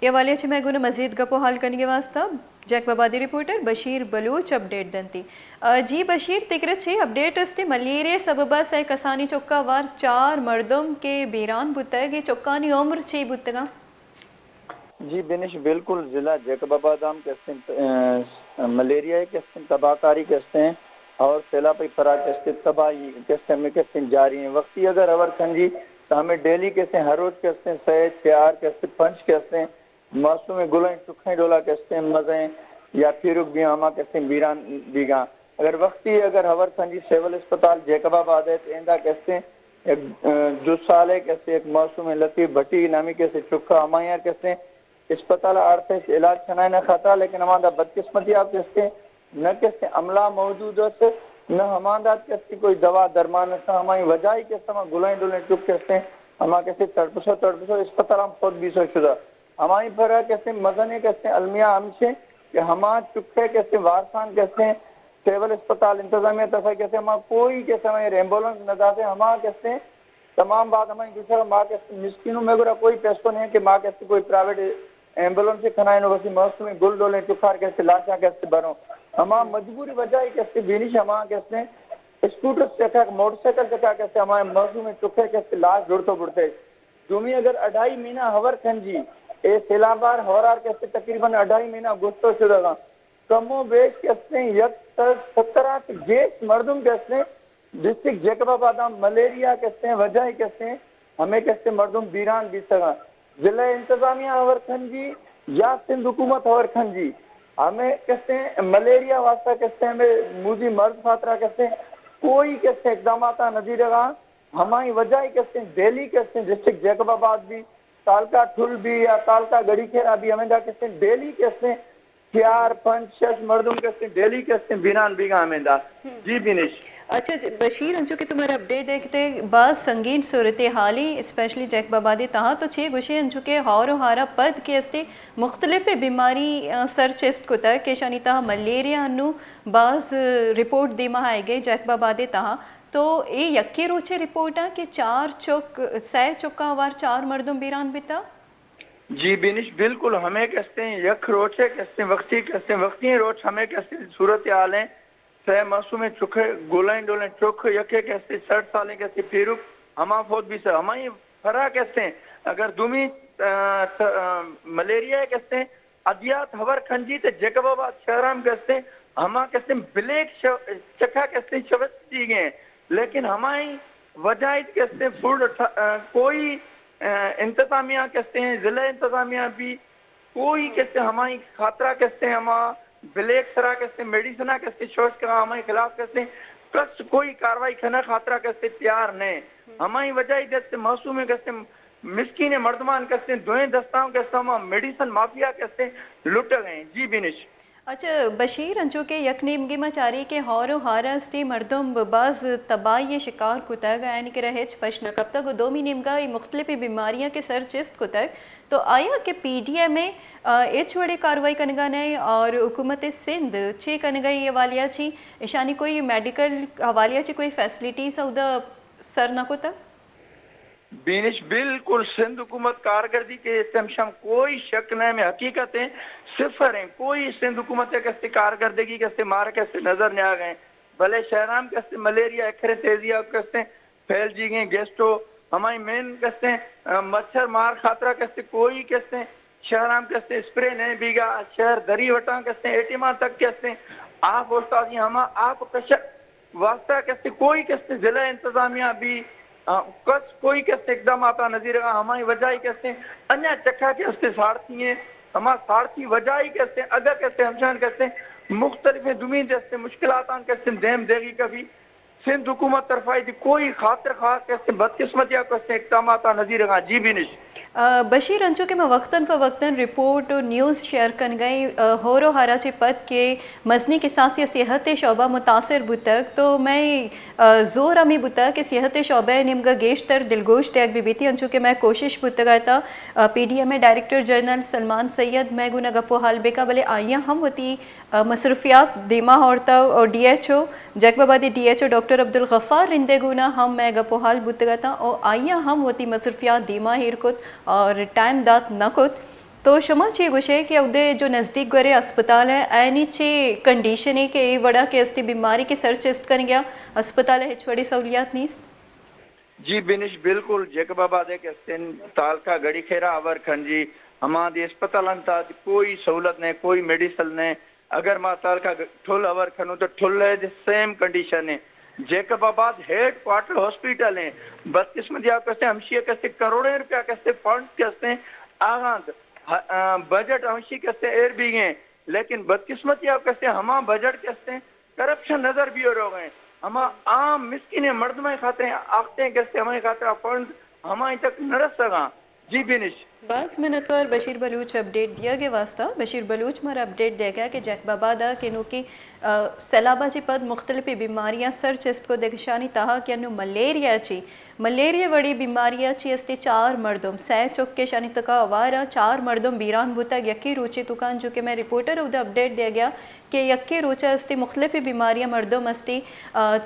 ये वाले मैं गुना मजीद गपो हाल करने के वास्ता जैकबाबादी रिपोर्टर बशीर बलूच अपडेट दंती जी बशीर तिकर छे अपडेट अस्ते मलेरिया सबबा से कसानी चौका वार 4 मर्दम के बीरान बुतग ये चौकानी उम्र छे बुतगा जी बिनिश बिल्कुल जिला जैकबाबाद के मलेरिया के तबाहकारी के और सैलाब फरा के तबाही के जारी हैं वक्ती अगर अवर खंजी तो हमें डेली के हर रोज के सैद प्यार के पंच के मौसम में गुलें चुखें डोला के मज़े या फिरुक भी हमा के बीरान बीगा अगर वक्ती अगर हवर खंजी सिविल अस्पताल जैकबाबाद है तो इंदा के जो साल है के एक मौसम में लतीफ भट्टी नामी के चुखा हमाया के अस्पताल आर्थे इलाज खनाए न खाता लेकिन हमारा बदकिस्मती आप के न के अमला मौजूद है न हमारा के कोई दवा दरमान हमारी वजह के समय गुलें डुलें चुप के हमा के तड़पसो अस्पताल हम खुद भी सो शुदा हमारी फरा कैसे मजने कैसे अलमिया हमसे कि हमार चुखे कैसे वारसान कैसे सिविल अस्पताल इंतजामिया तरफ कैसे हमारा कोई के समय एम्बुलेंस न दाते हमारा कैसे तमाम बात हमारी दूसरा माँ के मिस्किनों में गुरा कोई पैसों नहीं है कि माँ कैसे कोई प्राइवेट एम्बुलेंस से खनाए नो बसी मौसम में गुल डोले चुखार कैसे लाशा कैसे भरो हमारा मजबूरी वजह कैसे बीनिश हमारा कैसे स्कूटर से मोटरसाइकिल से कैसे हमारे मौसम में चुखे कैसे लाश जुड़ते बुड़ते जुमी अगर 2.5 महीना हवर खंजी ए सिलाबार होरार कैसे तकरीबन 2.5 महीना गुस्तो शुदा कमो बेश कैसे यक 17 गेस मर्दुम कैसे डिस्ट्रिक्ट जैकबाबाद मलेरिया कैसे वजह कैसे हमें कैसे मर्दुम बीरान भी सका जिला इंतजामिया हवर खंजी या सिंध हुकूमत हवर खंजी हमें कैसे मलेरिया वास्ता कैसे हमें मुझी मर्द फातरा कैसे कोई कैसे इकदाम नजर रहा हमारी वजह कैसे दिल्ली कैसे डिस्ट्रिक्ट जैकबाबाद भी तालका ठुल भी या तालका गड़ी खेरा भी हमें कैसे डेली कैसे 4 5 6 मर्दों कैसे डेली कैसे बिनान बीघा हमें जी बिनिश अच्छा बशीर अंचो कि तुम्हारा अपडेट देखते बस संगीन सूरत हाली स्पेशली जैकबाबादी तहाँ तो छे गुशे अंचो के हारो हारा पद के अस्ते मुख्तलिफ बीमारी सर चेस्ट को तक के शानी तहाँ मलेरिया अनु बाज रिपोर्ट दीमा आए गए जैकबाबादी तहाँ तो ये यक्की रोचे रिपोर्ट है कि 4 चौका वार 4 मर्दों बीरान बिता जी बिनिश बिल्कुल हमें कहते हैं यक रोचे कहते वक्ती रोच हमें कहते सूरत हाल है सह मौसम चुखे गोलें डोलें चुख यके कहते 60 सालें कहते फिरुक हमा फौज भी सर हमारी फरा कहते अगर दुमी मलेरिया कहते अदियात हवर खंजी तो जैकबाबाद शहराम कहते हमा कहते ब्लैक चखा कहते शवत दी गए लेकिन हमारी वजह कहते फूड कोई इंतजामिया कहते हैं जिला इंतजामिया भी कोई कहते हमारी खातरा कहते हैं हमारा ब्लैक सरा कहते मेडिसिन कहते शोष का हमारे खिलाफ कहते कस कोई कार्रवाई करना खातरा कहते तैयार नहीं हमारी वजह कहते मौसू में कहते मिस्किन मर्दमान कहते दोए दस्ताओं कहते हम मेडिसिन माफिया कहते लुट गए जी बिनिश अच्छा बशीर अंचो के यकनीमगी मचारी के हौरो हारस्ती मर्दम बाज तबाही शिकार कुतग यानी कि रहे पशना कब तक 2 महीने मुख्तलिफ बीमारियां के सर चेस्ट कुतग तो आया कि PDM में एच बड़ी कार्रवाई कनगा नहीं और हुकूमत सिंध ची कनगा ये वालिया ची ईशानी कोई मेडिकल हवालिया ची कोई फैसिलिटीज उदा सर न कुतग बीनिश बिल्कुल सिंध हुकूमत कारकर्दगी के इस्तेमशम कोई शक नहीं में हकीकत है सिफर है कोई सिंध हुकूमत के कारकर्दगी के मार के नजर नहीं आ गए भले शहराम के मलेरिया अखरे तेजिया के फैल जी गए गेस्टो हमारी मेन के मच्छर मार खातरा के कोई के शहराम के स्प्रे नहीं बीगा शहर दरी वटा के एटिमा तक के आप उस्ताद हम आप कशक वास्ता के कोई के जिला इंतजामिया भी कस कोई कैसे एकदम आता नजर हमारी वजह कैसे अन्य चक्का के सारथी है हमारा सारथी वजह कैसे अगर कैसे हमशान कैसे मुख्तलिफ दुमी जैसे मुश्किलात कैसे देम देगी कभी सिंध हुकूमत तरफाई थी कोई खातिर खास कैसे बदकिस्मतिया कैसे इकदाम आता नजर जी बिनिश बशीर अंचो के मैं वक्तन रिपोर्ट और न्यूज़ शेयर कर गई होरो हारा चे पद के मजनी के साथ सेहत शोबा मुतासर बुतक तो मैं ज़ोर अमी बुतक के सेहत शोबा निमगा गेशतर दिलगोश त्याग बीबीती अंचो के मैं कोशिश बुतगा था PDM में डायरेक्टर जनरल सलमान सैयद मैं गुना गपो हाल बेका भले आइया हम होती मसरूफियात दीमा औरता और DHO जैकबाबादी DHO डॉक्टर अब्दुल गफ़ार रिंदे गुना हम मैं गपो हाल बुतगा था और आइया हम होती मसरूफियात दीमा हिरकुत और टाइम दात नकुत تو شما چی گوشے کہ اودے جو نزدیک گرے اسپتال ہے اینی چی کنڈیشن ہے کہ ای وڑا کے استی بیماری کی سر چیسٹ کریں گیا اسپتال ہے ہچ وڑی سہولیات نیست؟ جی بینش بالکل جیکب آباد ہے کہ تالکا گڑی خیرہ آور کھن جی ہمارے اسپتال انتا کوئی سہولت نہیں کوئی میڈیسل نہیں. اگر ما تالکا ٹھل آور کھنو تو ٹھل ہے سیم کنڈیشن ہے. جیکب آباد ہیڈ کوارٹر ہاسپیٹل ہیں بدقسمتی آپ کہتے ہیں ہمشیہ کہتے کروڑیں روپیہ کہتے فنڈ کہتے آغاز بجٹ ہمشی کہتے ایر بھی گئے لیکن بدقسمتی آپ کہتے ہما بجٹ کہتے کرپشن نظر بھی ہو گئے. ہما عام مسکین مردمہ خاطر آختے ہیں کہتے ہمیں خاطر فنڈ ہمیں تک نہ رس سکا. جی بینش بعض منٹ پر بشیر بلوچ اپڈیٹ دیا گیا واسطہ بشیر بلوچ مارا اپڈیٹ دیا گیا کہ جیکب آباد کنو کی سیلابہ جی پد مختلف بیماریاں سر چست کو دکشانی تاہا کہ انو ملیریا چی ملیریا وڑی بیماریاں چی استے 4 مردم سہ چک کے شانی تکا آوارا 4 مردم بیران بوتا یکی روچی تکان جو کہ میں رپورٹر ہوتا اپڈیٹ دیا گیا کہ یکی روچہ استے مختلف بیماریاں مردم استے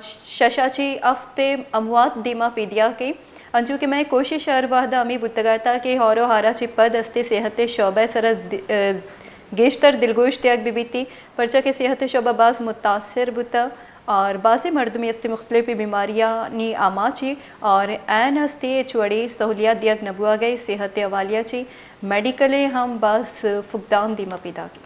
ششا چی افتے اموات دیما پیدیا کے انجو کہ میں کوشش ہر وحدہ ہمیں بتگاتا کہ ہورو ہارا چی پد استے صحت شعبہ سرس گیشتر دلگوش تیاگ بھی بیتی پرچہ کہ صحت شعبہ بعض متاثر بتا اور بعضی مردمی استے مختلف بیماریاں نی آما چی اور این استے چوڑی سہولیات دیاگ نبوا گئی صحت حوالیہ چی میڈیکلیں ہم بعض فقدان دیما پیدا کی.